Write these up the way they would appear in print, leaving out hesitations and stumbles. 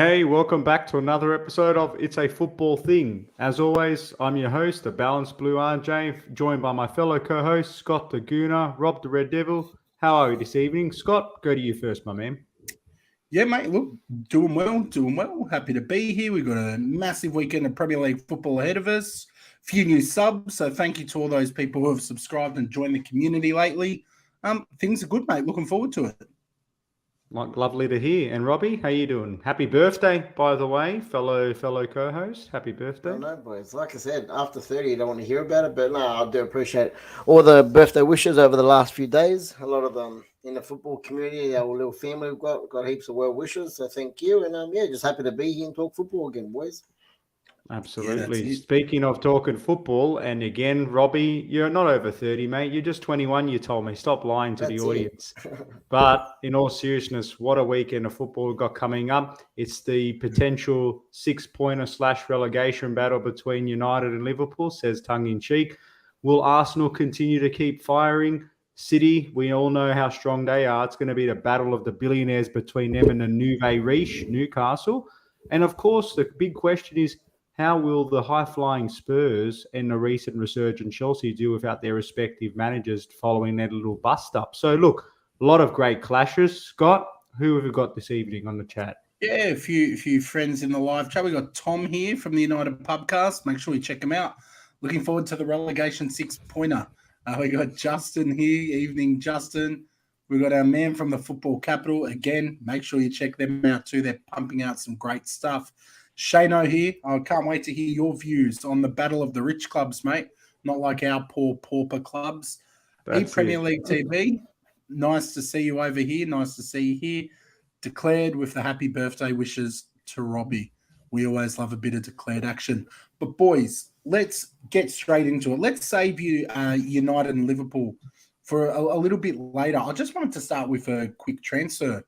Hey, welcome back to another episode of It's a Football Thing. As always, I'm your host, the Balanced Blue RJ, joined by my fellow co-hosts, Scott the Gooner, Rob the Red Devil. How are you this evening? Scott, go to you first, my man. Yeah, mate, look, doing well. Happy to be here. We've got a massive weekend of Premier League football ahead of us. A few new subs, so thank you to all those people who have subscribed and joined the community lately. Things are good, mate. Looking forward to it. Lovely to hear. And Robbie, how you doing? Happy birthday, by the way, fellow co-host. Happy birthday. I know, boys. Like I said, after 30, you don't want to hear about it, but no, I do appreciate all the birthday wishes over the last few days. A lot of them in the football community, our little family, we've got heaps of well wishes, so thank you. And just happy to be here and talk football again, boys. Absolutely. Yeah, speaking of talking football, and again, Robbie, you're not over 30, mate. You're just 21, you told me. Stop lying to the audience. But in all seriousness, what a weekend of football we've got coming up. It's the potential 6-pointer / relegation battle between United and Liverpool, says tongue-in-cheek. Will Arsenal continue to keep firing? City, we all know how strong they are. It's going to be the battle of the billionaires between them and the Nouveau Riche, Newcastle. And of course, the big question is, how will the high-flying Spurs and the recent resurgent Chelsea do without their respective managers following their little bust-up? So, look, a lot of great clashes. Scott, who have we got this evening on the chat? Yeah, a few friends in the live chat. We got Tom here from the United Pubcast. Make sure you check him out. Looking forward to the relegation 6-pointer. We got Justin here. Evening, Justin. We got our man from the Football Capital. Again, make sure you check them out too. They're pumping out some great stuff. Shano here. I can't wait to hear your views on the battle of the rich clubs, mate. Not like our poor pauper clubs. Premier League TV. Nice to see you over here. Nice to see you here. Declared with the happy birthday wishes to Robbie. We always love a bit of declared action. But boys, let's get straight into it. Let's save you United and Liverpool for a little bit later. I just wanted to start with a quick transfer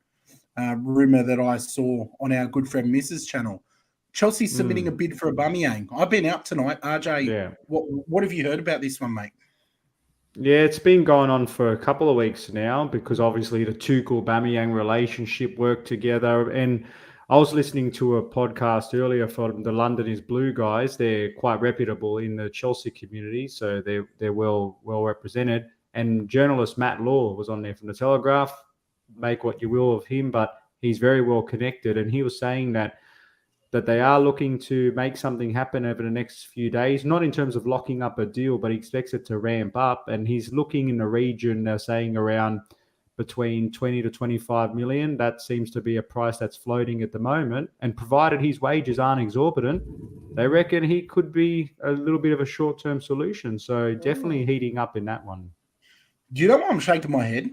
rumour that I saw on our good friend Mrs. channel. Chelsea submitting a bid for Aubameyang. I've been out tonight. RJ, what have you heard about this one, mate? Yeah, it's been going on for a couple of weeks now because obviously the Tuchel-Aubameyang relationship worked together. And I was listening to a podcast earlier from the London is Blue guys. They're quite reputable in the Chelsea community, so they're well represented. And journalist Matt Law was on there from the Telegraph. Make what you will of him, but he's very well connected. And he was saying that they are looking to make something happen over the next few days, not in terms of locking up a deal, but he expects it to ramp up. And he's looking in the region, they're saying around between 20 to 25 million. That seems to be a price that's floating at the moment. And provided his wages aren't exorbitant, they reckon he could be a little bit of a short-term solution. So definitely heating up in that one. Do you know why I'm shaking my head?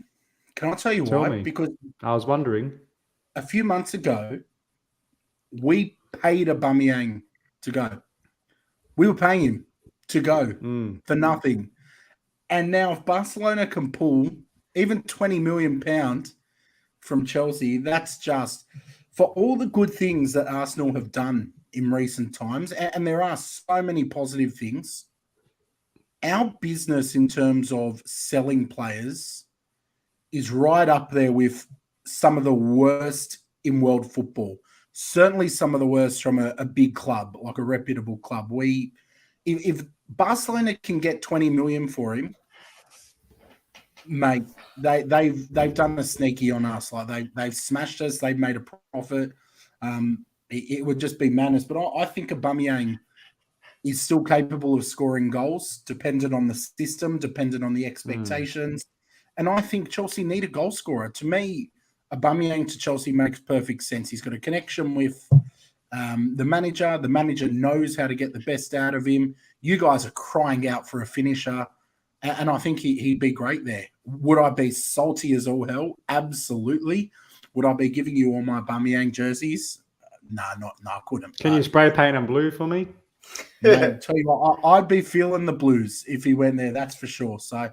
Can I tell you Tell why? me. Because I was wondering. A few months ago, we paid Aubameyang to go. We were paying him to go for nothing. And now if Barcelona can pull even £20 million from Chelsea, that's just for all the good things that Arsenal have done in recent times. And there are so many positive things. Our business in terms of selling players is right up there with some of the worst in world football. Certainly some of the worst from a big club, like a reputable club. If Barcelona can get 20 million for him, mate, they've done a sneaky on us. Like they've smashed us. They've made a profit. It would just be madness. But I think Aubameyang is still capable of scoring goals, dependent on the system, dependent on the expectations. And I think Chelsea need a goal scorer. To me, Aubameyang to Chelsea makes perfect sense. He's got a connection with the manager. The manager knows how to get the best out of him. You guys are crying out for a finisher, and I think he'd be great there. Would I be salty as all hell? Absolutely. Would I be giving you all my Aubameyang jerseys? No, I couldn't. Can you spray paint them blue for me? Mate, tell you what, I'd be feeling the blues if he went there, that's for sure. So,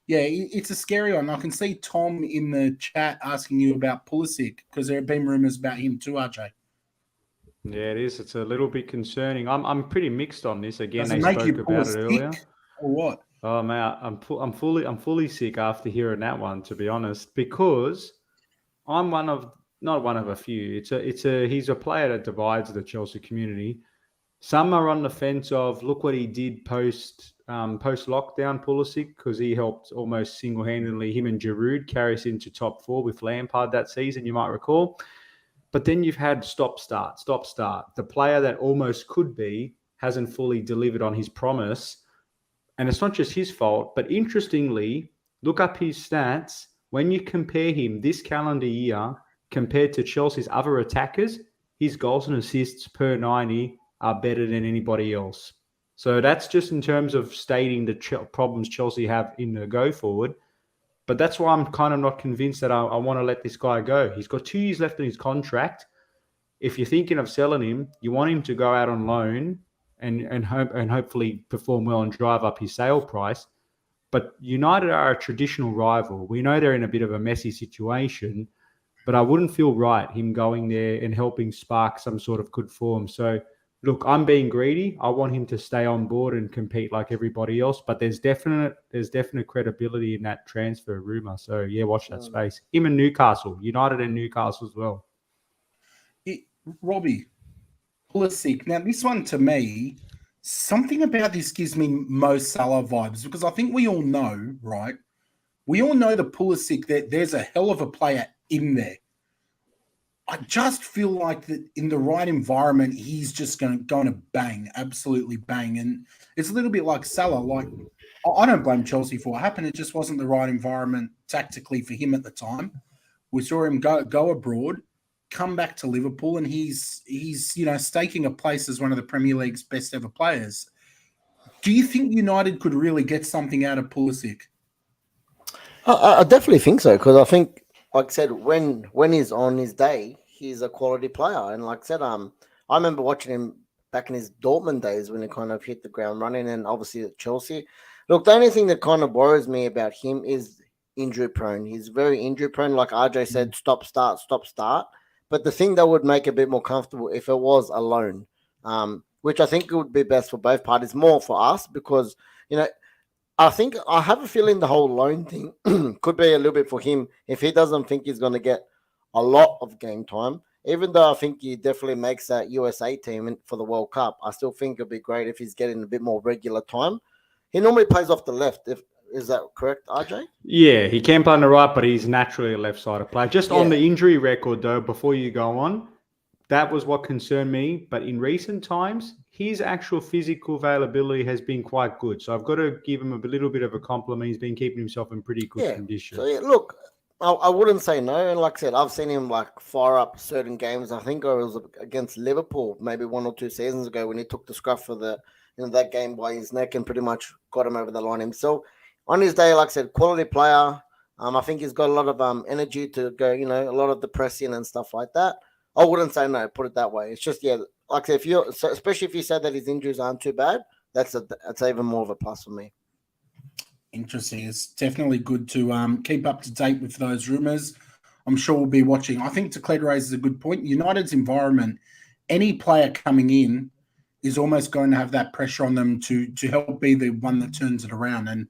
yeah, it's a scary one. I can see Tom in the chat asking you about Pulisic because there have been rumours about him too, RJ. Yeah, it is. It's a little bit concerning. I'm pretty mixed on this. Again, Does they it make spoke you about it earlier. Or what? Oh man, I'm fully sick after hearing that one, to be honest, because I'm one of not one of a few. He's a player that divides the Chelsea community. Some are on the fence of look what he did post lockdown, Pulisic, because he helped almost single handedly him and Giroud carry us into top 4 with Lampard that season. You might recall. But then you've had stop start. The player that almost could be hasn't fully delivered on his promise. And it's not just his fault, but interestingly, look up his stats. When you compare him this calendar year compared to Chelsea's other attackers, his goals and assists per 90 are better than anybody else. So that's just in terms of stating the problems Chelsea have in the go forward. But that's why I'm kind of not convinced that I want to let this guy go. He's got 2 years left in his contract. If you're thinking of selling him, you want him to go out on loan and hopefully perform well and drive up his sale price. But United are a traditional rival. We know they're in a bit of a messy situation, but I wouldn't feel right him going there and helping spark some sort of good form. So, look, I'm being greedy. I want him to stay on board and compete like everybody else. But there's definite credibility in that transfer rumor. So yeah, watch that space. Him and Newcastle, United and Newcastle as well. Robbie, Pulisic. Now this one to me, something about this gives me Mo Salah vibes because I think we all know, right? We all know the Pulisic that there's a hell of a player in there. I just feel like that in the right environment, he's just going to bang, absolutely bang. And it's a little bit like Salah. Like, I don't blame Chelsea for what happened. It just wasn't the right environment tactically for him at the time. We saw him go abroad, come back to Liverpool, and he's staking a place as one of the Premier League's best ever players. Do you think United could really get something out of Pulisic? I definitely think so because I think, like I said, when he's on his day, he's a quality player. And like I said, I remember watching him back in his Dortmund days when he kind of hit the ground running, and obviously at Chelsea. Look, the only thing that kind of worries me about him is injury prone. He's very injury prone. Like RJ said, stop, start. But the thing that would make it a bit more comfortable if it was a loan, which I think would be best for both parties, more for us because, I have a feeling the whole loan thing could be a little bit for him if he doesn't think he's going to get a lot of game time. Even though I think he definitely makes that USA team for the World Cup, I still think it'd be great if he's getting a bit more regular time. He normally plays off the left. Is that correct, RJ? Yeah, he can play on the right, but he's naturally a left-sided player. Just on the injury record, though, before you go on, that was what concerned me. But in recent times, his actual physical availability has been quite good. So I've got to give him a little bit of a compliment. He's been keeping himself in pretty good condition. So, look, I wouldn't say no. And like I said, I've seen him fire up certain games. I think it was against Liverpool maybe 1 or 2 seasons ago when he took the scruff for that game by his neck and pretty much got him over the line himself. On his day, like I said, quality player. I think he's got a lot of energy to go, a lot of the pressing and stuff like that. I wouldn't say no, put it that way. It's just, like I said, especially if you said that his injuries aren't too bad, that's even more of a plus for me. Interesting. It's definitely good to keep up to date with those rumours. I'm sure we'll be watching. I think Tecled raises a good point. United's environment, any player coming in is almost going to have that pressure on them to help be the one that turns it around. And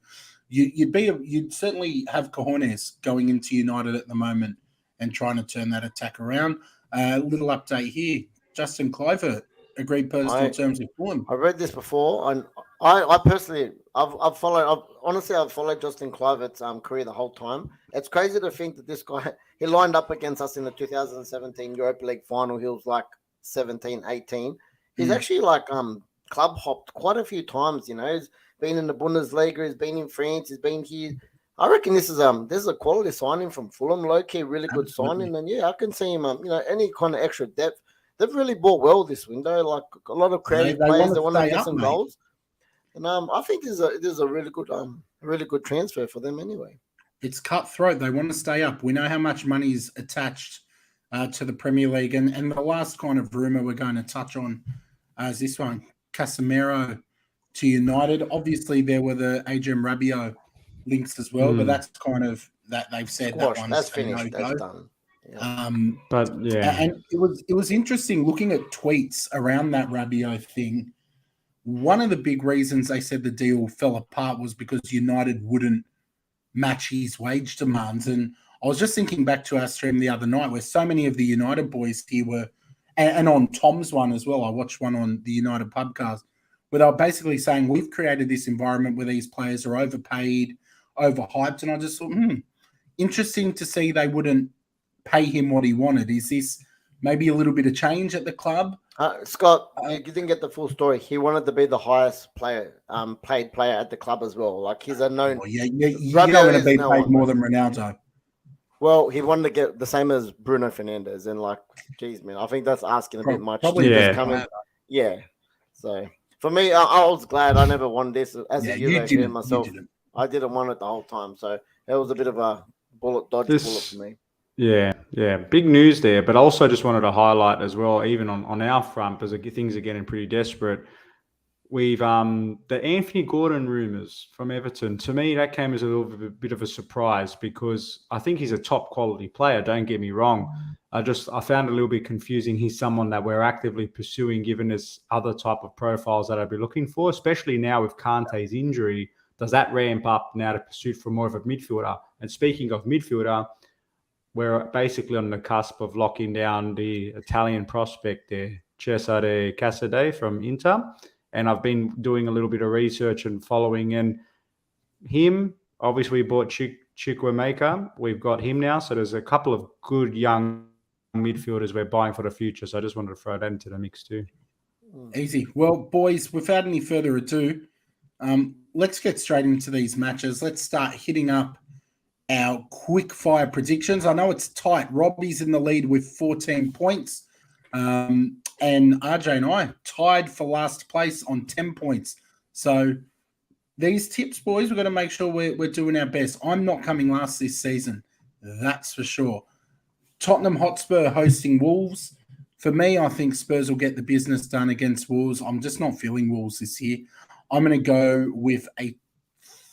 you'd certainly have cojones going into United at the moment and trying to turn that attack around. Little update here. Justin Kluivert agreed personal terms with Fulham. I read this before, and I personally, I've followed Justin Kluivert's career the whole time. It's crazy to think that this guy, he lined up against us in the 2017 Europa League final. He was 17, 18. He's actually club hopped quite a few times. He's been in the Bundesliga, he's been in France, he's been here. I reckon this is a quality signing from Fulham, low-key, really good signing. And I can see him, any kind of extra depth. They've really bought well this window, a lot of creative players. They want to get some goals. And I think this is a really good transfer for them anyway. It's cutthroat. They want to stay up. We know how much money is attached to the Premier League. And the last kind of rumour we're going to touch on is this one, Casemiro to United. Obviously, there were the Adrien Rabiot links as well, but that's kind of that they've said Squash, that one's that's finished. No-go. That's done. Yeah. And it was interesting looking at tweets around that Rabiot thing. One of the big reasons they said the deal fell apart was because United wouldn't match his wage demands. And I was just thinking back to our stream the other night where so many of the United boys here were, and on Tom's one as well. I watched one on the United podcast where they were basically saying we've created this environment where these players are overpaid, overhyped. And I just thought, interesting to see they wouldn't pay him what he wanted. Is this maybe a little bit of change at the club? Scott, you didn't get the full story. He wanted to be the highest paid player at the club as well. Like he's a known. You're going to be paid more than Ronaldo. Well, he wanted to get the same as Bruno Fernandes, and like, geez, man, I think that's asking a bit much. Probably, yeah. So for me, I was glad I never won this as a Euro fan myself. I didn't want it the whole time, so it was a bit of a bullet for me. Yeah. Big news there, but also just wanted to highlight as well, even on our front, because things are getting pretty desperate. We've the Anthony Gordon rumours from Everton. To me, that came as a little bit of a surprise because I think he's a top quality player. Don't get me wrong. I found it a little bit confusing. He's someone that we're actively pursuing, given this other type of profiles that I'd be looking for, especially now with Kante's injury. Does that ramp up now to pursuit for more of a midfielder? And speaking of midfielder, we're basically on the cusp of locking down the Italian prospect there, Cesare Casade from Inter. And I've been doing a little bit of research and following in him. Obviously, we bought Chukwuemeka. We've got him now. So there's a couple of good young midfielders we're buying for the future. So I just wanted to throw that into the mix too. Easy. Well, boys, without any further ado, let's get straight into these matches. Let's start hitting up our quick fire predictions. I know it's tight. Robbie's in the lead with 14 points. And RJ and I tied for last place on 10 points. So these tips, boys, we've got to make sure we're doing our best. I'm not coming last this season. That's for sure. Tottenham Hotspur hosting Wolves. For me, I think Spurs will get the business done against Wolves. I'm just not feeling Wolves this year. I'm going to go with a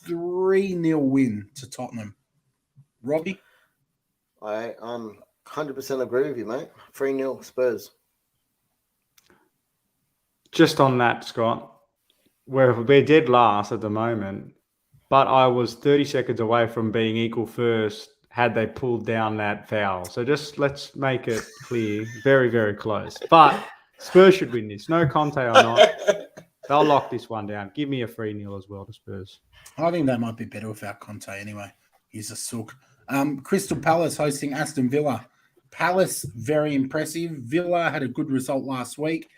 3-0 win to Tottenham. Robbie? I 100% agree with you, mate. 3-0 Spurs. Just on that, Scott, we're dead last at the moment, but I was 30 seconds away from being equal first had they pulled down that foul. So just let's make it clear, very, very close. But Spurs should win this. No Conte or not. They'll lock this one down. Give me a 3-0 as well to Spurs. I think that might be better without Conte anyway. He's a sook. Crystal Palace hosting Aston Villa. Palace, very impressive. Villa had a good result last week.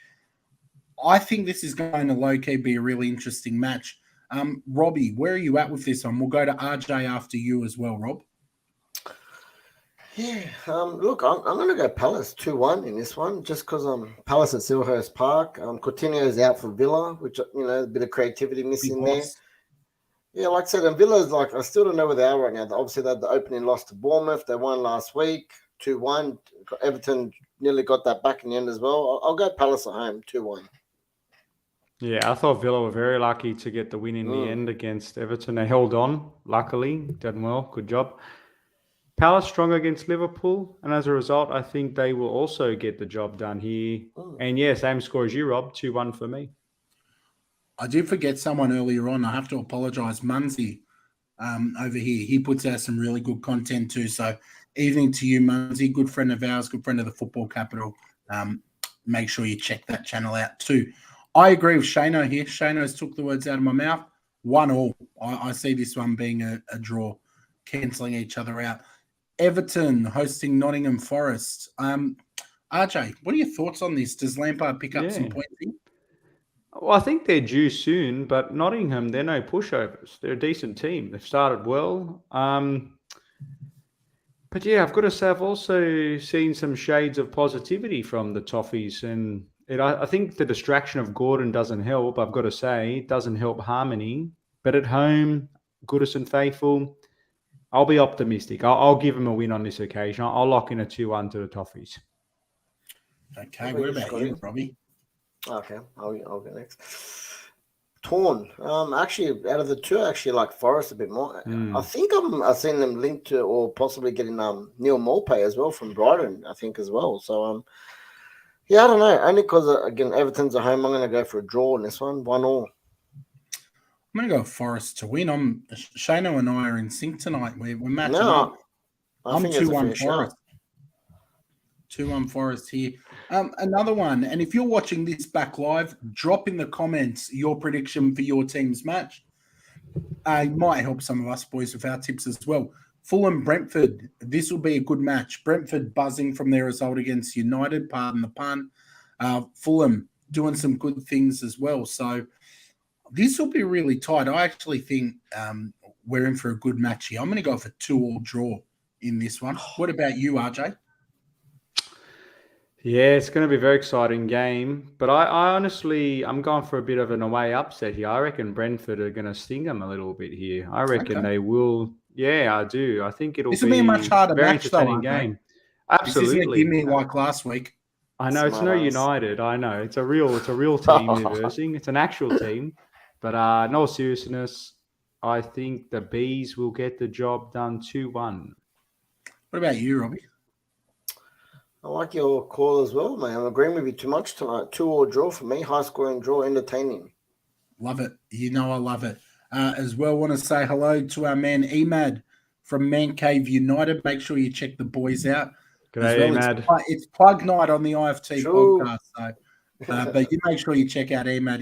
I think this is going to low-key be a really interesting match. Robbie, where are you at with this one? We'll go to RJ after you as well, Rob. Yeah, look, I'm going to go Palace 2-1 in this one, just because Palace at Selhurst Park. Coutinho's out for Villa, which, a bit of creativity missing there. Yeah, like I said, and Villa's I still don't know where they are right now. Obviously, they had the opening loss to Bournemouth. They won last week, 2-1. Everton nearly got that back in the end as well. I'll go Palace at home, 2-1. Yeah, I thought Villa were very lucky to get the win in the end against Everton. They held on, luckily. Done well. Good job. Palace strong against Liverpool, and as a result, I think they will also get the job done here. And yeah, same score as you, Rob, 2-1 for me. I did forget someone earlier on. I have to apologise. Munsey over here. He puts out some really good content too. So evening to you, Munsey. Good friend of ours, good friend of the Football Capital. Make sure you check that channel out too. I agree with Shano here. Shano's took the words out of my mouth. 1-1. I see this one being a draw, cancelling each other out. Everton hosting Nottingham Forest. RJ, what are your thoughts on this? Does Lampard pick up some points here? Well, I think they're due soon, but Nottingham, they're no pushovers. They're a decent team. They've started well. But yeah, I've got to say, I've also seen some shades of positivity from the Toffees. And I think the distraction of Gordon doesn't help. I've got to say, it doesn't help harmony. But at home, Goodison faithful, I'll be optimistic. I'll give them a win on this occasion. I'll lock in a 2-1 to the Toffees. Okay, what about you, Robbie? Okay, I'll go next. Torn. Actually, out of the two, I actually like Forest a bit more. I think I've seen them linked to or possibly getting Neil Maupay as well from Brighton, I think, as well. So, yeah, I don't know. Only because, again, Everton's at home. I'm going to go for a draw in this one, 1-1. I'm going to go Forest to win. Shano and I are in sync tonight. We're matching up. I I'm think it's a 2-1 fair shout. Forest. 2-1 Forest here. Another one, and if you're watching this back live, drop in the comments your prediction for your team's match. It might help some of us boys with our tips as well. Fulham Brentford, this will be a good match. Brentford buzzing from their result against United, pardon the pun. Fulham doing some good things as well. So this will be really tight. I actually think we're in for a good match here. I'm going to go for 2-2 draw in this one. What about you, RJ? Yeah, it's going to be a very exciting game. But I honestly, I'm going for a bit of an away upset here. I reckon Brentford are going to sting them a little bit here. I reckon they will. Yeah, I do. I think it'll This will be a much harder a very match, though, entertaining RJ. game. This isn't a Absolutely. gimme like last week. I know it's no Smart ass. United. I know it's a real team they're versing. It's an actual team. But in all seriousness, I think the Bees will get the job done 2-1. What about you, Robbie? I like your call as well, man. I'm agreeing with you too much tonight. 2-2 draw for me. High scoring draw, entertaining. Love it. You know I love it. As well, want to say hello to our man Emad from Man Cave United. Make sure you check the boys out. G'day, well. Emad. It's plug night on the IFT True. podcast. So, but you make sure you check out Emad.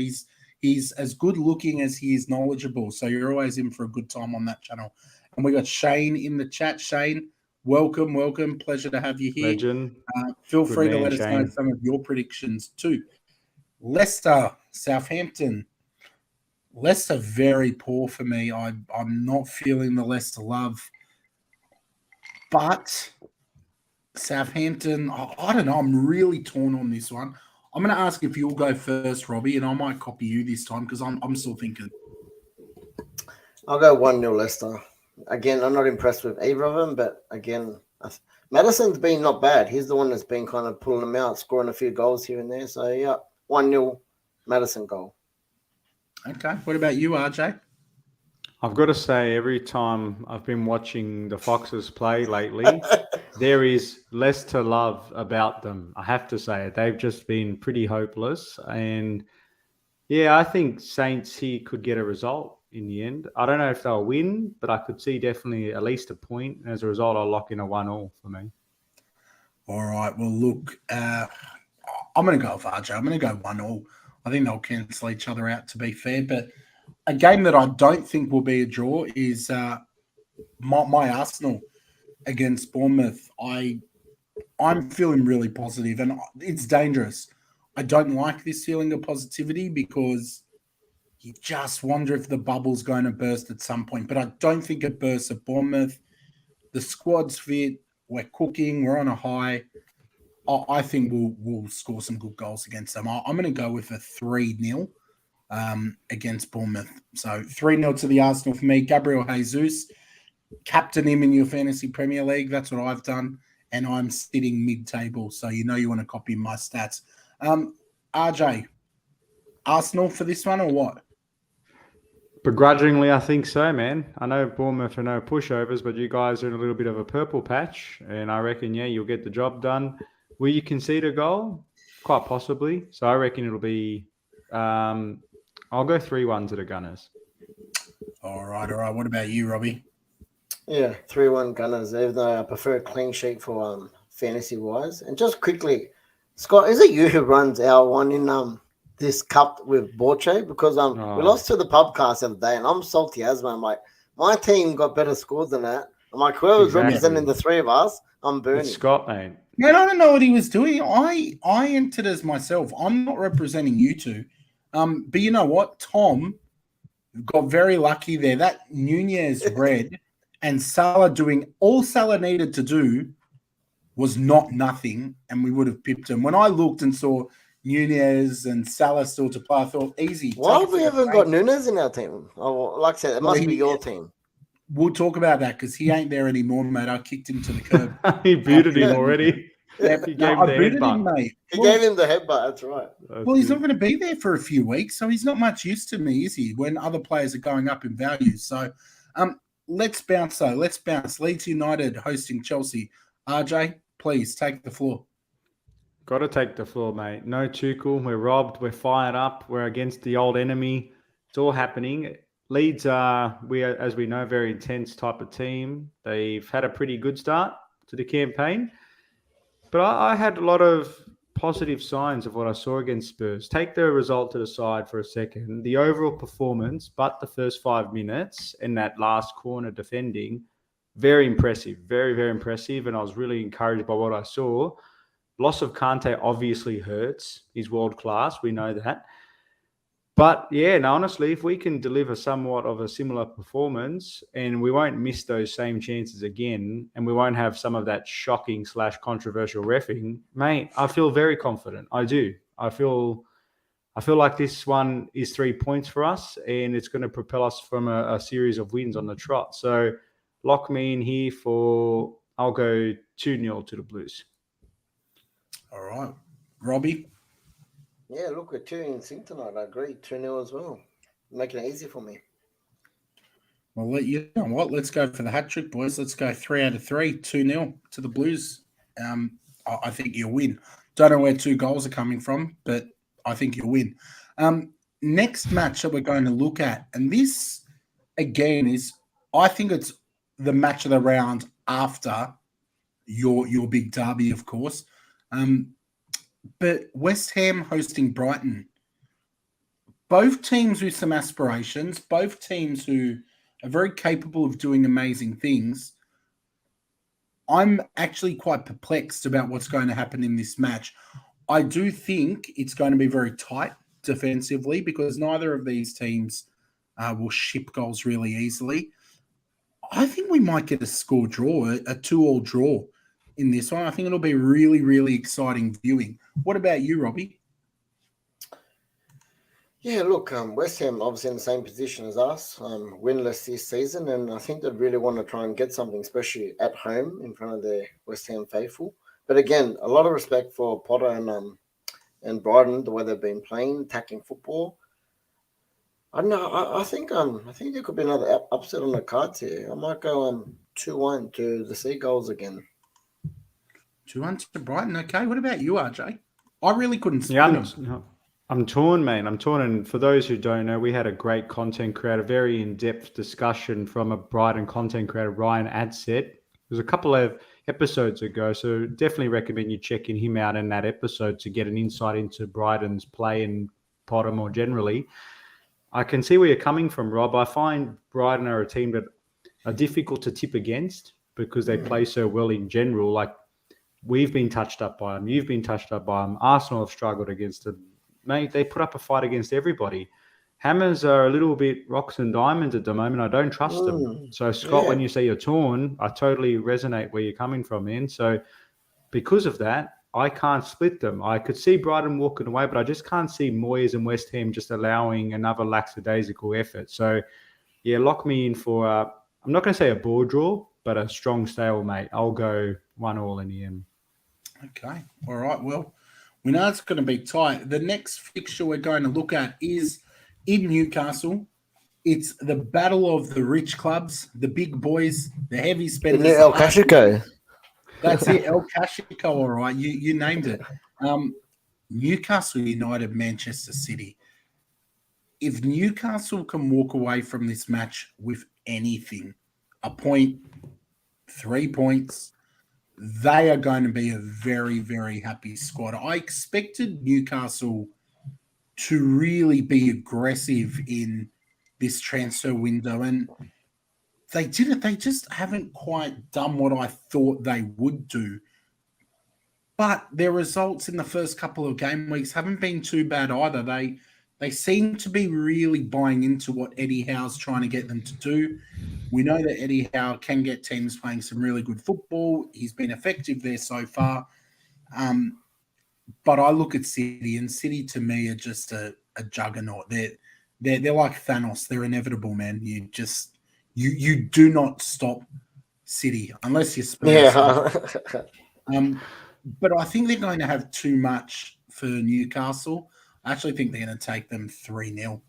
He's as good looking as he is knowledgeable. So you're always in for a good time on that channel. And we got Shane in the chat. Shane, welcome. Pleasure to have you here. Legend. Feel Good free to man, let us know Shane. some of your predictions too. Leicester, Southampton. Leicester very poor for me. I'm not feeling the Leicester love. But Southampton, I don't know. I'm really torn on this one. I'm going to ask if you'll go first, Robbie, and I might copy you this time because I'm still thinking. I'll go 1-0 Leicester. Again, I'm not impressed with either of them, but again, Madison's been not bad. He's the one that's been kind of pulling them out, scoring a few goals here and there. So, yeah, 1-0 Madison goal. Okay. What about you, RJ? I've got to say, every time I've been watching the Foxes play lately, there is less to love about them. I have to say it. They've just been pretty hopeless. And yeah, I think Saints here could get a result in the end. I don't know if they'll win, but I could see definitely at least a point. And as a result, I'll lock in a 1-1 for me. All right. Well, look, I'm going to go with RJ. I'm going to go 1-1. I think they'll cancel each other out, to be fair. But a game that I don't think will be a draw is my Arsenal against Bournemouth. I'm feeling really positive, and it's dangerous. I don't like this feeling of positivity because you just wonder if the bubble's going to burst at some point. But I don't think it bursts at Bournemouth. The squad's fit. We're cooking. We're on a high. I think we'll score some good goals against them. I'm going to go with a 3-0 against Bournemouth. So 3-0 to the Arsenal for me. Gabriel Jesus, captain him in your fantasy Premier League. That's what I've done. And I'm sitting mid-table. So you know you want to copy my stats. RJ, Arsenal for this one or what? Begrudgingly, I think so, man. I know Bournemouth are no pushovers, but you guys are in a little bit of a purple patch. And I reckon, yeah, you'll get the job done. Will you concede a goal? Quite possibly. So I reckon it'll be... I'll go 3-1 to the Gunners. All right. What about you, Robbie? Yeah, 3-1 Gunners, even though I prefer a clean sheet for fantasy-wise. And just quickly, Scott, is it you who runs our one in this cup with Borche? Because we lost to the pubcast the other day, and I'm salty as man. I'm like, my team got better scores than that. I'm like, whoever's representing the three of us, I'm burning. It's Scott, mate. Man, I don't know what he was doing. I entered as myself. I'm not representing you two. But you know what? Tom got very lucky there. That Nunez red and Salah doing all Salah needed to do was not nothing, and we would have pipped him. When I looked and saw Nunez and Salah still to play, I thought, easy. Why have we haven't got Nunez in our team? Oh, like I said, it must be your team. We'll talk about that because he ain't there anymore, mate. I kicked him to the curb. He booted him already. Yeah, He gave him the headbutt. mate. He gave him the headbutt, that's right. Well, he's not going to be there for a few weeks, so he's not much use to me, is he, when other players are going up in value? So let's bounce, though. Let's bounce. Leeds United hosting Chelsea. RJ, please take the floor. Got to take the floor, mate. No Tuchel. We're robbed. We're fired up. We're against the old enemy. It's all happening. Leeds are, as we know, very intense type of team. They've had a pretty good start to the campaign, but I had a lot of positive signs of what I saw against Spurs. Take the result to the side for a second. The overall performance, but the first 5 minutes and that last corner defending, very impressive, very, very impressive. And I was really encouraged by what I saw. Loss of Kante obviously hurts. He's world class. We know that. But yeah, no, honestly, if we can deliver somewhat of a similar performance and we won't miss those same chances again and we won't have some of that shocking / controversial reffing, mate, I feel very confident. I do. I feel like this one is 3 points for us and it's going to propel us from a series of wins on the trot. So lock me in here I'll go 2-0 to the Blues. All right. Robbie? Yeah, look, we're 2 in sync tonight. I agree. 2-0 as well. Making it easy for me. Well, you know what? Let's go for the hat trick, boys. Let's go 3 out of 3, 2-0 to the Blues. I think you'll win. Don't know where 2 goals are coming from, but I think you'll win. Next match that we're going to look at, and this, again, I think it's the match of the round after your big derby, of course. But West Ham hosting Brighton. Both teams with some aspirations, both teams who are very capable of doing amazing things. I'm actually quite perplexed about what's going to happen in this match. I do think it's going to be very tight defensively because neither of these teams will ship goals really easily. I think we might get a score draw, a 2-2 draw in this one. I think it'll be really, really exciting viewing. What about you, Robbie? Yeah, look, West Ham obviously in the same position as us, winless this season, and I think they really want to try and get something, especially at home in front of their West Ham faithful. But again, a lot of respect for Potter and Brighton, the way they've been playing, attacking football. I don't know. I think there could be another upset on the cards here. I might go 2-1 to the Seagulls again. 2-1 to Brighton. Okay. What about you, RJ? I really couldn't split them. I'm torn, mate. I'm torn. And for those who don't know, we had a great content creator, very in-depth discussion from a Brighton content creator, Ryan Adset. It was a couple of episodes ago, so definitely recommend you checking him out in that episode to get an insight into Brighton's play and Potter more generally. I can see where you're coming from, Rob. I find Brighton are a team that are difficult to tip against because they play so well in general. Like, we've been touched up by them. You've been touched up by them. Arsenal have struggled against them. Mate, they put up a fight against everybody. Hammers are a little bit rocks and diamonds at the moment. I don't trust them. So, Scott, when you say you're torn, I totally resonate where you're coming from, man. So, because of that, I can't split them. I could see Brighton walking away, but I just can't see Moyes and West Ham just allowing another lackadaisical effort. So, yeah, lock me in for, I'm not going to say a ball draw, but a strong stalemate. I'll go 1-1 in the end. Okay. All right. Well, we know it's going to be tight. The next fixture we're going to look at is in Newcastle. It's the battle of the rich clubs, the big boys, the heavy spenders. The new El Clasico. That's it, El Clasico, all right. You named it. Newcastle United, Manchester City. If Newcastle can walk away from this match with anything, a point, 3 points, they are going to be a very, very happy squad. I expected Newcastle to really be aggressive in this transfer window, and they didn't. They just haven't quite done what I thought they would do. But their results in the first couple of game weeks haven't been too bad either. They seem to be really buying into what Eddie Howe's trying to get them to do. We know that Eddie Howe can get teams playing some really good football. He's been effective there so far. But I look at City, and City to me are just a juggernaut. They're like Thanos. They're inevitable, man. You do not stop City unless you're Spurs. Yeah. But I think they're going to have too much for Newcastle. I actually think they're going to take them 3-0.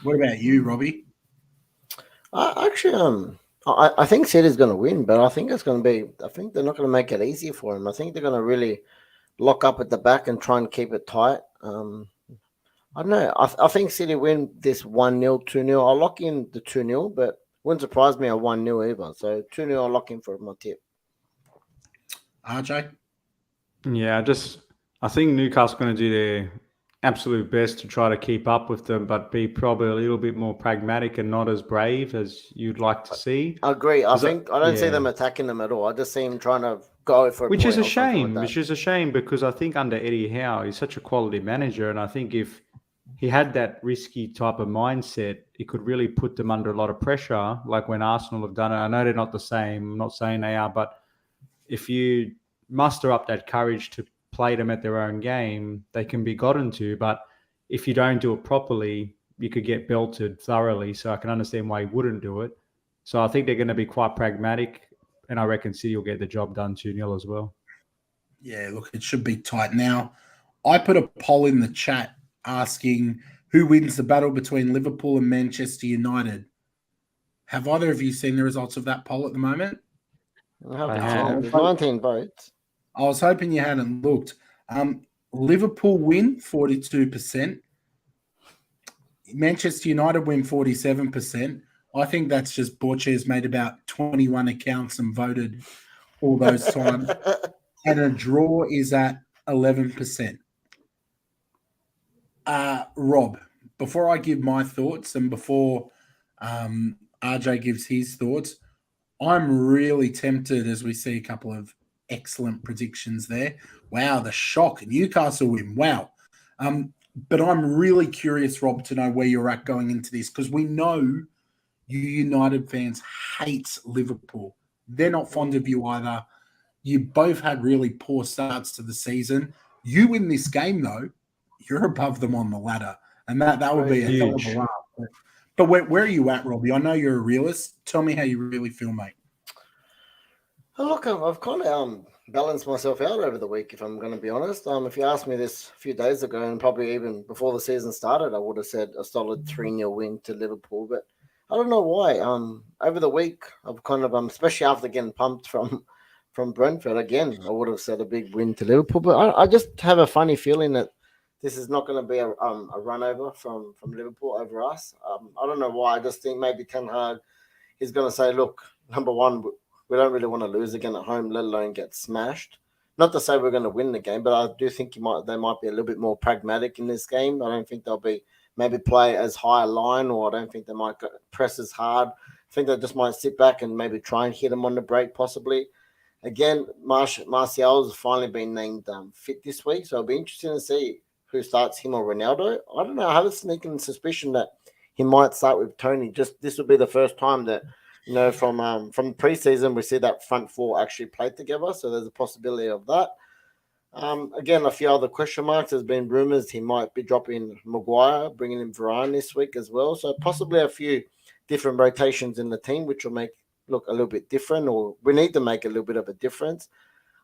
What about you, Robbie? I think City's going to win, but I think they're not going to make it easy for him. I think they're going to really lock up at the back and try and keep it tight. I don't know. I think City win this 1-0, 2-0. I'll lock in the 2-0, but wouldn't surprise me a 1-0 either. So 2-0, I'll lock in for my tip. RJ? Yeah, I think Newcastle going to do their absolute best to try to keep up with them, but be probably a little bit more pragmatic and not as brave as you'd like to see. I agree. I 'Cause think I don't see them attacking them at all. I just see them trying to go for a which point is a or something like shame. that. Which is a shame because I think under Eddie Howe, he's such a quality manager, and I think if he had that risky type of mindset, it could really put them under a lot of pressure, like when Arsenal have done it. I know they're not the same. I'm not saying they are, but if you muster up that courage to play them at their own game, they can be gotten to. But if you don't do it properly, you could get belted thoroughly. So I can understand why he wouldn't do it. So I think they're going to be quite pragmatic, and I reckon City will get the job done 2-0 as well. Yeah, look, it should be tight. Now, I put a poll in the chat asking who wins the battle between Liverpool and Manchester United. Have either of you seen the results of that poll at the moment? I I haven't seen it. have. There's 19 votes. I was hoping you hadn't looked. Liverpool win 42%. Manchester United win 47%. I think that's just Borche's made about 21 accounts and voted all those times. And a draw is at 11%. Rob, before I give my thoughts and before RJ gives his thoughts, I'm really tempted as we see a couple of excellent predictions there. Wow, the shock. Newcastle win. Wow. But I'm really curious, Rob, to know where you're at going into this because we know you United fans hate Liverpool. They're not fond of you either. You both had really poor starts to the season. You win this game, though, you're above them on the ladder. And that would be a hell of a laugh. But where are you at, Robbie? I know you're a realist. Tell me how you really feel, mate. Oh, look, I've kind of balanced myself out over the week, if I'm going to be honest. If you asked me this a few days ago, and probably even before the season started, I would have said a solid 3-0 win to Liverpool. But I don't know why. Over the week, I've kind of, especially after getting pumped from Brentford, again, I would have said a big win to Liverpool. But I just have a funny feeling that this is not going to be a run over from Liverpool over us. I don't know why. I just think maybe Ten Hag is going to say, look, number one, we don't really want to lose again at home, let alone get smashed. Not to say we're going to win the game, but I do think they might be a little bit more pragmatic in this game. I don't think they'll be maybe play as high a line, or I don't think they might press as hard. I think they just might sit back and maybe try and hit them on the break, possibly. Again, Martial's finally been named fit this week, so it'll be interesting to see who starts, him or Ronaldo. I don't know. I have a sneaking suspicion that he might start with Tony. Just this will be the first time that from preseason we see that front four actually play together. So there's a possibility of that. Again, a few other question marks. There's been rumors he might be dropping Maguire, bringing in Varane this week as well. So possibly a few different rotations in the team, which will make look a little bit different, or we need to make a little bit of a difference.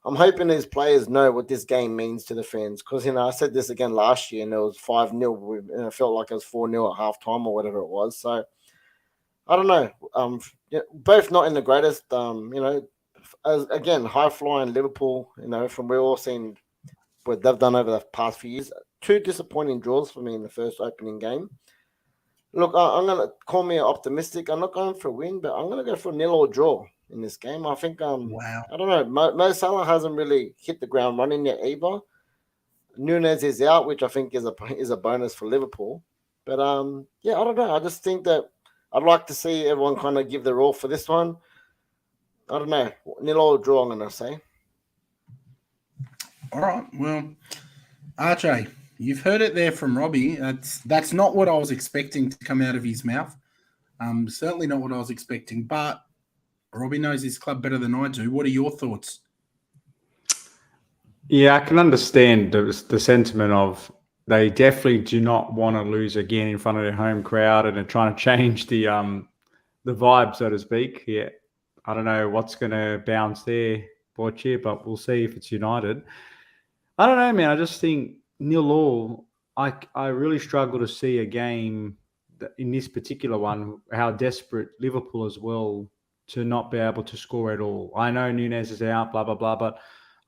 I'm hoping these players know what this game means to the fans because, I said this again last year and it was 5-0 and it felt like it was 4-0 at halftime or whatever it was. So, I don't know. Both not in the greatest, again, high-flying Liverpool, from we've all seen what they've done over the past few years. 2 disappointing draws for me in the first opening game. Look, I'm going to call me optimistic. I'm not going for a win, but I'm going to go for a 0 or draw in this game. I think, Wow. I don't know. Mo Salah hasn't really hit the ground running yet either. Nunez is out, which I think is a bonus for Liverpool. But, yeah, I don't know. I just think that I'd like to see everyone kind of give their all for this one. I don't know. 0 or draw, I'm going to say. All right. Well, RJ, you've heard it there from Robbie. That's not what I was expecting to come out of his mouth. Certainly not what I was expecting. But Robbie knows his club better than I do. What are your thoughts? Yeah, I can understand the sentiment of they definitely do not want to lose again in front of their home crowd, and they're trying to change the vibe, so to speak. Yeah, I don't know what's going to bounce there, Borchia, but we'll see if it's United. I don't know, man. I just think 0-0. I really struggle to see a game in this particular one how desperate Liverpool as well to not be able to score at all. I know Nunez is out, blah blah blah, but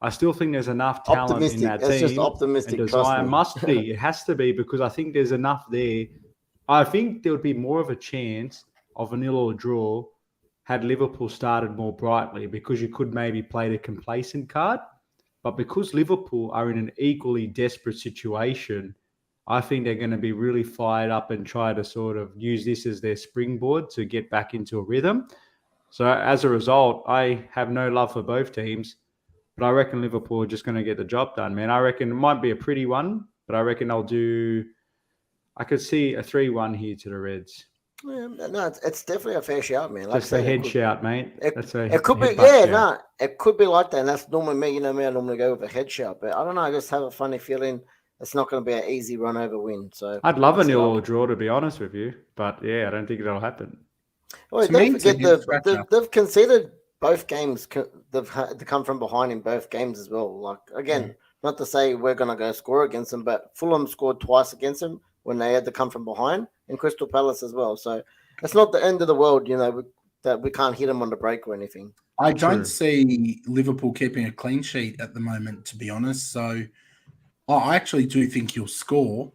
I still think there's enough talent Optimistic. in that It's just team. optimistic. And Trust desire me. must be. It has to be, because I think there's enough there. I think there would be more of a chance of a nil or draw had Liverpool started more brightly, because you could maybe play the complacent card. But because Liverpool are in an equally desperate situation, I think they're going to be really fired up and try to sort of use this as their springboard to get back into a rhythm. So as a result, I have no love for both teams, but I reckon Liverpool are just going to get the job done, man. I reckon it might be a pretty one, but I reckon I could see a 3-1 here to the Reds. Yeah, no, it's definitely a fair shout, man. Just a head shout, mate. It could be, it could be like that. And that's normally me. You know me, I normally go with a head shout, but I don't know. I just have a funny feeling it's not going to be an easy run over win. So I'd love a nil or draw, to be honest with you, but yeah, I don't think that'll happen. Well, don't forget they've conceded both games. They've had to come from behind in both games as well. Like again, not to say we're going to go score against them, but Fulham scored twice against them when they had to come from behind, and Crystal Palace as well. So it's not the end of the world, you know, that we can't hit them on the break or anything. I don't see Liverpool keeping a clean sheet at the moment, to be honest. So I actually do think you'll score,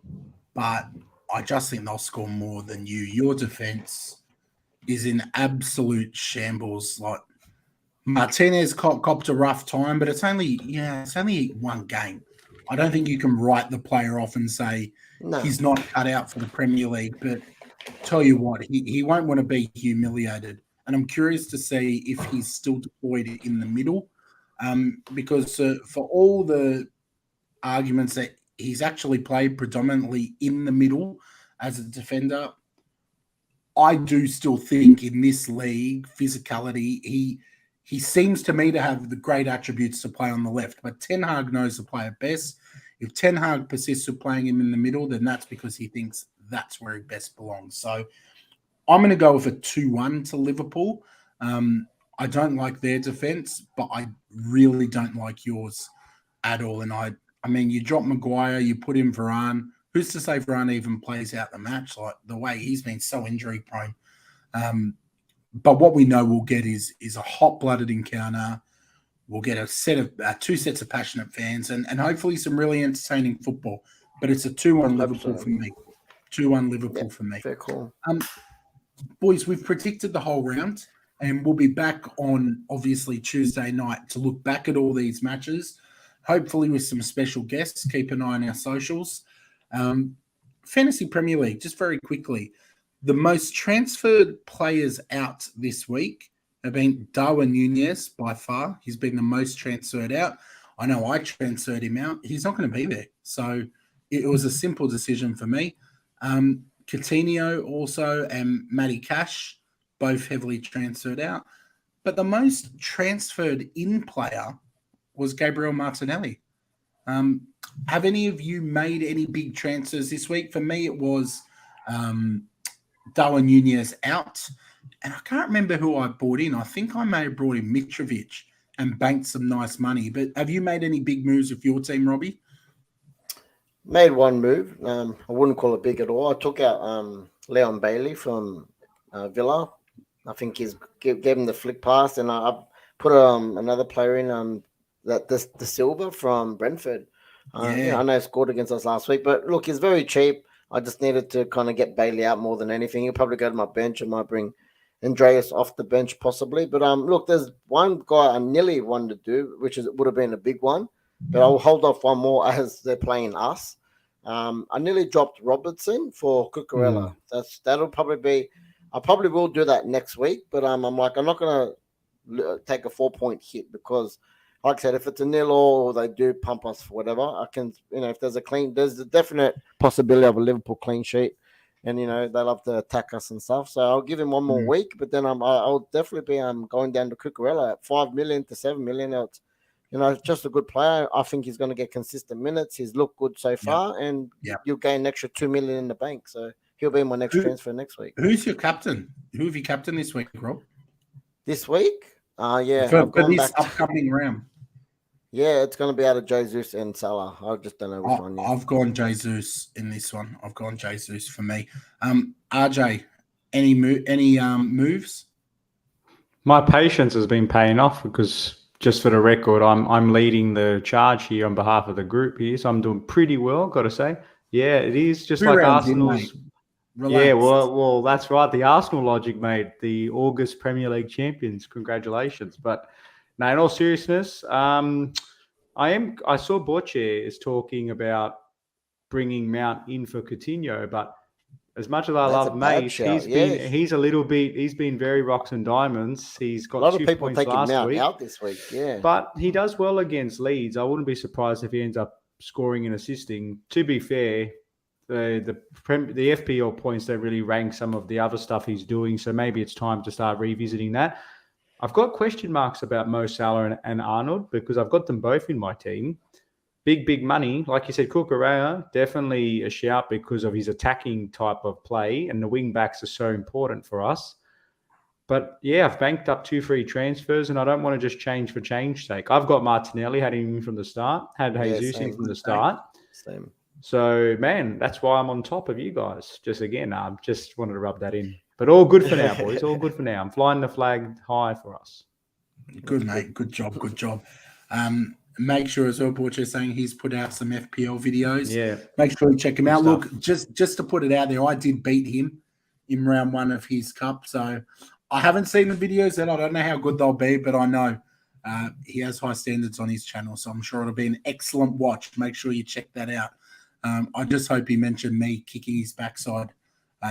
but I just think they'll score more than you. Your defense is in absolute shambles. Like Martinez copped a rough time, but it's only one game. I don't think you can write the player off and say he's not cut out for the Premier League. But tell you what, he won't want to be humiliated. And I'm curious to see if he's still deployed in the middle, because for all the arguments that he's actually played predominantly in the middle as a defender, I do still think in this league, physicality, he seems to me to have the great attributes to play on the left, but Ten Hag knows the player best. If Ten Hag persists with playing him in the middle, then that's because he thinks that's where he best belongs. So I'm going to go with a 2-1 to Liverpool. I don't like their defense, but I really don't like yours at all. And I mean, you drop Maguire, you put in Varane. Who's to say Varane even plays out the match? Like the way he's been so injury prone. But what we know we'll get is a hot-blooded encounter. We'll get two sets of passionate fans and hopefully some really entertaining football. But it's a 2-1 Liverpool for me. 2-1 Liverpool for me. Very cool. Boys, we've predicted the whole round, and we'll be back on, obviously, Tuesday night to look back at all these matches, hopefully with some special guests. Keep an eye on our socials. Fantasy Premier League, just very quickly. The most transferred players out this week have been Darwin Núñez by far. He's been the most transferred out. I know I transferred him out. He's not going to be there. So it was a simple decision for me. Coutinho also and Matty Cash, both heavily transferred out. But the most transferred in player was Gabriel Martinelli. Have any of you made any big transfers this week? For me, it was Darwin Núñez out. And I can't remember who I brought in. I think I may have brought in Mitrovic and banked some nice money. But have you made any big moves with your team, Robbie? Made one move. I wouldn't call it big at all. I took out Leon Bailey from Villa. I think he's gave him the flick pass, and I put another player in the Silva from Brentford. I know he scored against us last week, but look, he's very cheap. I just needed to kind of get Bailey out more than anything. He'll probably go to my bench. I might bring Andreas off the bench possibly. But look, there's one guy I nearly wanted to do, which would have been a big one. But I'll hold off one more as they're playing us. I nearly dropped Robertson for Cucurella. That'll probably be. I probably will do that next week. But I'm not gonna take a 4-point hit because, like I said, if it's a nil or they do pump us for whatever, I can. If there's a definite possibility of a Liverpool clean sheet, and they love to attack us and stuff. So I'll give him one more week. But then I'll definitely be going down to Cucurella at 5 million to 7 million. It's just a good player. I think he's going to get consistent minutes. He's looked good so far, and you'll gain an extra 2 million in the bank. So he'll be my next transfer next week. Who's your captain? Who have you captained this week, Rob? This week? For this upcoming round. Yeah, it's going to be out of Jesus and Salah. I just don't know which one yet. I've gone Jesus in this one. I've gone Jesus for me. RJ, any moves? My patience has been paying off because just for the record, I'm leading the charge here on behalf of the group here, so I'm doing pretty well, got to say. Yeah, it is just 2 like rounds in, Arsenal's. mate. Relax. Yeah, well, that's right. The Arsenal logic, mate. The August Premier League champions. Congratulations. But no, in all seriousness, I saw Borche is talking about bringing Mount in for Coutinho, but as much as I That's a love bad Mate, shout, he's been very rocks and diamonds. He's A got lot of 2 people points taking last Mount week, out this week. Yeah. but he does well against Leeds. I wouldn't be surprised if he ends up scoring and assisting. To be fair, the FPL points don't really rank some of the other stuff he's doing, so maybe it's time to start revisiting that. I've got question marks about Mo Salah and Arnold because I've got them both in my team. Big money. Like you said, Cucurella, definitely a shout because of his attacking type of play, and the wing backs are so important for us. But yeah, I've banked up 2 free transfers, and I don't want to just change for change sake. I've got Martinelli, had him from the start, had Jesus in from the start. Same. So, man, that's why I'm on top of you guys. Just again, I just wanted to rub that in. But all good for now, boys. All good for now. I'm flying the flag high for us. Good, mate. Good job. Make sure as well, Borcher saying he's put out some FPL videos. Yeah. Make sure you check him out. stuff. Look, just to put it out there, I did beat him in round 1 of his cup. So I haven't seen the videos and I don't know how good they'll be, but I know he has high standards on his channel. So I'm sure it'll be an excellent watch. Make sure you check that out. I just hope he mentioned me kicking his backside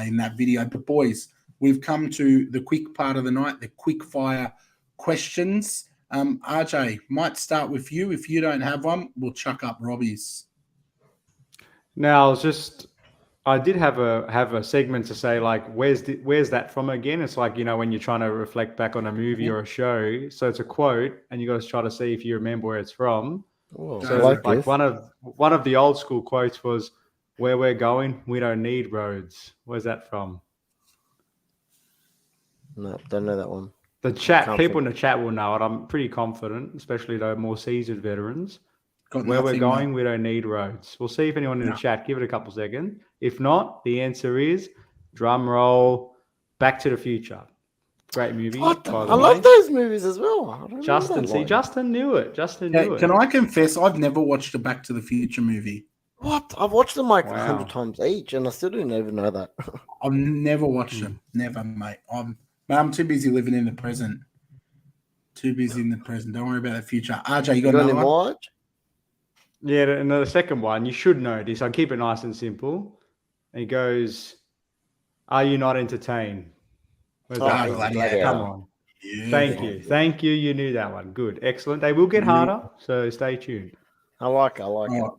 in that video. But boys, we've come to the quick part of the night, the quick fire questions. RJ, might start with you. If you don't have one, we'll chuck up Robbie's. Now, I did have a segment to say, like, where's that from again? It's like, when you're trying to reflect back on a movie or a show. So it's a quote, and you got to try to see if you remember where it's from. Oh, So like one of the old school quotes was, "Where we're going, we don't need roads." Where's that from? No, don't know that one. People in the chat will know it. I'm pretty confident, especially the more seasoned veterans. Where we're going, we don't need roads. We'll see if anyone in the chat. Give it a couple seconds. If not, the answer is drum roll. Back to the Future. Great movie. I love those movies as well. Justin knew it. Can I confess, I've never watched a Back to the Future movie. What? I've watched them like 100 times each, and I still didn't even know that. I've never watched them. Never, mate. I'm too busy living in the present. Don't worry about the future. RJ, you got another one? More? Yeah, and the second one, you should know this. I keep it nice and simple. He goes, "Are you not entertained?" Come on. Yeah. Thank you. You knew that one. Good. Excellent. They will get harder, so stay tuned. I like it.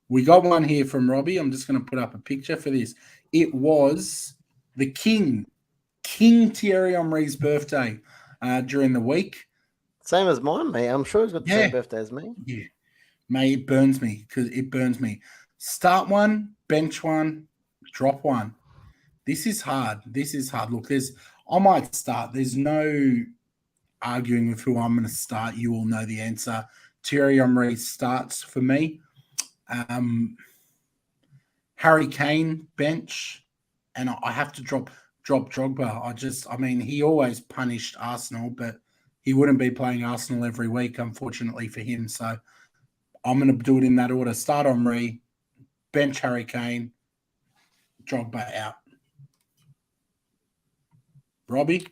We got one here from Robbie. I'm just going to put up a picture for this. It was the King Thierry Henry's birthday during the week. Same as mine, mate. I'm sure he's got the same birthday as me. Yeah. Mate, it burns me. Start one, bench one, drop one. This is hard. Look, I might start. There's no arguing with who I'm going to start. You all know the answer. Thierry Henry starts for me. Harry Kane, bench. And I have to drop Drogba. He always punished Arsenal, but he wouldn't be playing Arsenal every week, unfortunately for him. So I'm going to do it in that order. Start Henry, bench Harry Kane, Drogba out. Robbie?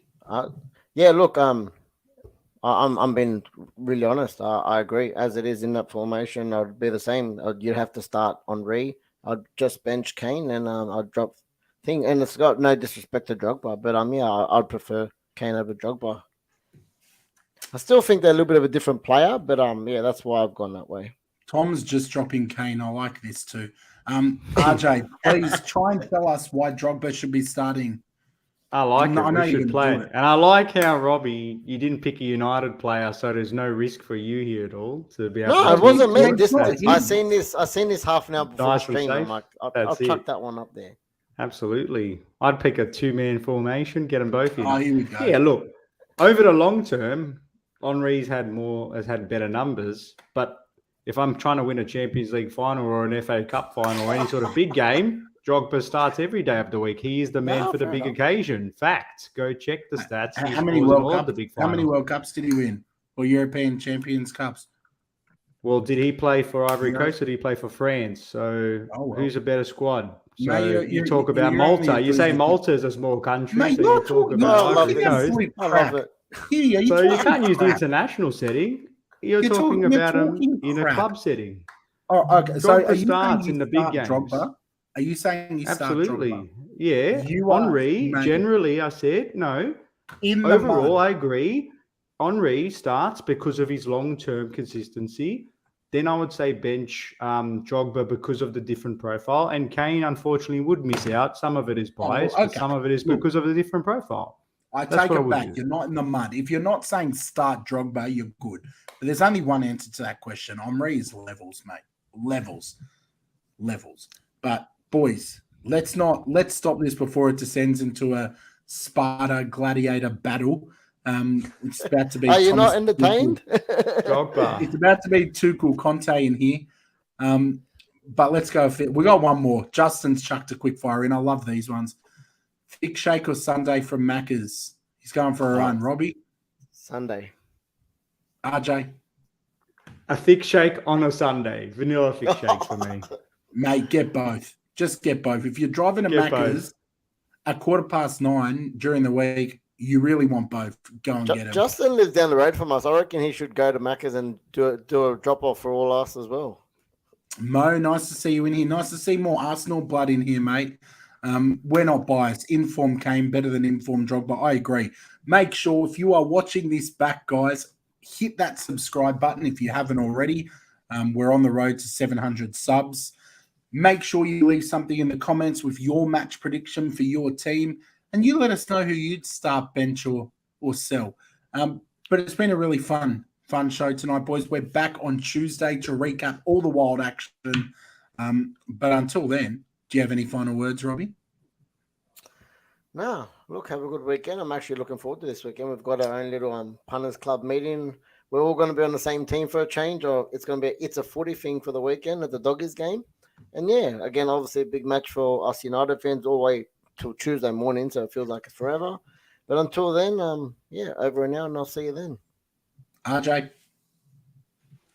Look, I'm being really honest. I agree. As it is in that formation, I'd be the same. You'd have to start Henry. I'd just bench Kane, and I'd drop thing. And it's got no disrespect to Drogba, but I'd prefer Kane over Drogba. I still think they're a little bit of a different player, but that's why I've gone that way. Tom's just dropping Kane. I like this too. RJ, please try and tell us why Drogba should be starting. I like it. We should play it. And I like how, Robbie, you didn't pick a United player, so there's no risk for you here at all to be able to. No, it wasn't me. I seen this half an hour before the stream. I'm like, I'll chuck that one up there. Absolutely. I'd pick a 2-man formation, get them both in. Oh, here we go. Yeah, look, over the long term, Henry's has had better numbers, but if I'm trying to win a Champions League final or an FA Cup final or any sort of big game, Drogba starts every day of the week. He is the man for the big occasion. Fact. Go check the stats. How many World Cups did he win? or European Champions Cups? Well, did he play for Ivory Yeah. Coast or did he play for France? So Oh, well. who's a better squad? So Mate, you talk about you're only Malta. as You good say as- Malta's a small country, Mate, so you're you talk talking- about I love Ivory this. Coast. absolute I crap. love it. Yeah, you're So you talking can't use the crap. international setting. You're You're talking talking- you're about them talking in a crap. club setting. Oh, okay. So Drogba are you starts saying in you the big start games. Drogba? Are you saying you start Drogba? Absolutely. Yeah. You are- Henri, mate. generally, I said, no. In the Overall, mud. I agree. Henri starts because of his long-term consistency. Then I would say bench Drogba because of the different profile. And Kane, unfortunately, would miss out. Some of it is bias, but okay. some of it is Look, because of the different profile. I That's take what I it would back. do. You're not in the mud. If you're not saying start Drogba, you're good. But there's only one answer to that question. Henri is levels, mate. Levels. But boys, let's stop this before it descends into a Sparta gladiator battle. It's about to be. Are you Thomas not entertained? Drogba. It's about to be Tuchel Conte in here. But let's go. We got one more. Justin's chucked a quick fire in. I love these ones. Thick shake or Sunday from Macca's? He's going for a run. Robbie? Sunday. RJ? A thick shake on a Sunday. Vanilla thick shake for me. Mate, get both. Just get both. If you're driving to Get Macca's at 9:15 during the week, you really want both. Go and get them. Justin lives down the road from us. I reckon he should go to Macca's and do a drop off for all us as well. Mo, nice to see you in here. Nice to see more Arsenal blood in here, mate. We're not biased. Informed Kane better than informed Drogba. I agree. Make sure if you are watching this back, guys, hit that subscribe button if you haven't already. We're on the road to 700 subs. Make sure you leave something in the comments with your match prediction for your team, and you let us know who you'd start, bench, or sell. But it's been a really fun show tonight, boys. We're back on Tuesday to recap all the wild action. But until then, do you have any final words, Robbie? No, look, have a good weekend. I'm actually looking forward to this weekend. We've got our own little punters club meeting. We're all going to be on the same team for a change, or it's a footy thing for the weekend at the Doggies game. And yeah, again, obviously a big match for us United fans all the way till Tuesday morning, so it feels like it's forever. But until then, over and out, and I'll see you then. RJ?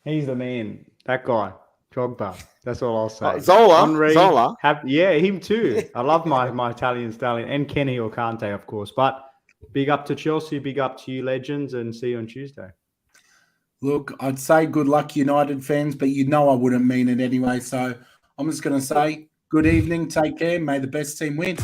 He's the man. That guy. Drogba. That's all I'll say. Zola. Yeah, him too. I love my Italian stallion. And Kenny or Kante, of course. But big up to Chelsea. Big up to you, legends. And see you on Tuesday. Look, I'd say good luck, United fans, but you know I wouldn't mean it anyway. So I'm just going to say good evening. Take care. May the best team win.